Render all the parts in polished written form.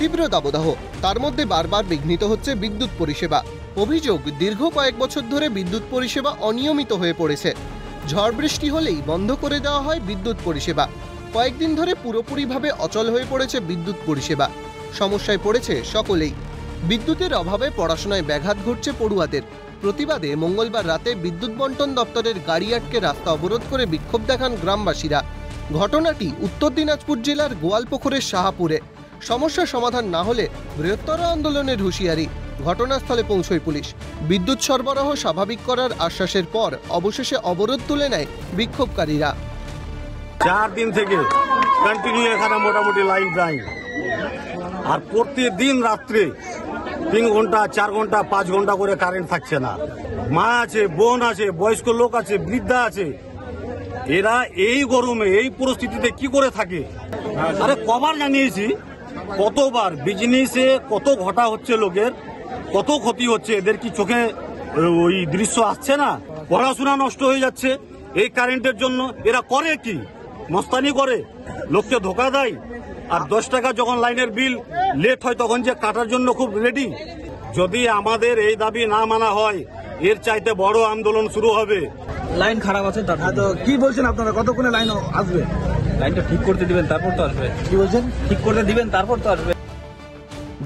তীব্র দাবদাহ, তার মধ্যে বারবার বিঘ্নিত হচ্ছে বিদ্যুৎ পরিষেবা। অভিযোগ, দীর্ঘ কয়েক বছর ধরে বিদ্যুৎ পরিষেবা অনিয়মিত হয়ে পড়েছে। ঝড় বৃষ্টি হলেই বন্ধ করে দেওয়া হয় বিদ্যুৎ পরিষেবা। কয়েকদিন ধরে পুরোপুরিভাবে অচল হয়ে পড়েছে বিদ্যুৎ পরিষেবা। সমস্যায় পড়েছে সকলেই। বিদ্যুতের অভাবে পড়াশোনায় ব্যাঘাত ঘটছে পড়ুয়াদের। প্রতিবাদে মঙ্গলবার রাতে বিদ্যুৎ বন্টন দপ্তরের গাড়ি আটকে রাস্তা অবরোধ করে বিক্ষোভ দেখান গ্রামবাসীরা। ঘটনাটি উত্তর দিনাজপুর জেলার গোয়ালপুকুরের শাহাপুরে। সমস্যা সমাধান না হলে বৃহত্তর আন্দোলনের হুঁশিয়ারি। ঘটনাস্থলে পৌঁছয় পুলিশ। বিদ্যুৎ সরবরাহ স্বাভাবিক করার আশ্বাসের পর অবশেষে অবরোধ তুলে নেয় বিক্ষোভকারীরা। 4 দিন থেকে কন্টিনিউ এখানে মোটামুটি লাইন নাই, আর প্রতিদিন রাত্রে 3 ঘন্টা 4 ঘন্টা 5 ঘন্টা করে কারেন্ট থাকছে না। মা আছে, বোন আছে, বয়স্ক লোক আছে, বৃদ্ধা আছে, এরা এই গরমে এই পরিস্থিতিতে কি করে থাকে? আরে কবার জানিয়েছি, কতবার বিজনেসে কত ঘটা হচ্ছে, লোকের কত ক্ষতি হচ্ছে, এদের কি চোখে ওই দৃশ্য আসছে না? পড়াশোনা নষ্ট হয়ে যাচ্ছে এই কারেন্টের জন্য। এরা করে কি? মস্তানি করে, লোককে ধোকা দেয়। আর 10 টাকা যখন লাইনের বিল লেট হয় তখন যে কাটার জন্য খুব রেডি। যদি আমাদের এই দাবি না মানা হয়, এর চাইতে বড় আন্দোলন শুরু হবে। লাইন খারাপ আছে, তার তো কি বলছেন আপনারা, কতক্ষণে লাইন আসবে? লাইনটা ঠিক করতে দিবেন তারপর তো আসবে। কি বলছেন? ঠিক করতে দিবেন তারপর তো আসবে।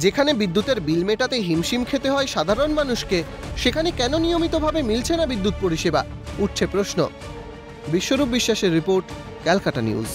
যেখানে বিদ্যুতের বিল মেটাতে হিমশিম খেতে হয় সাধারণ মানুষকে, সেখানে কেন নিয়মিতভাবে মিলছে না বিদ্যুৎ পরিষেবা? উঠছে প্রশ্ন। বিশ্বরূপ বিশ্বাসের রিপোর্ট, ক্যালকাটা নিউজ।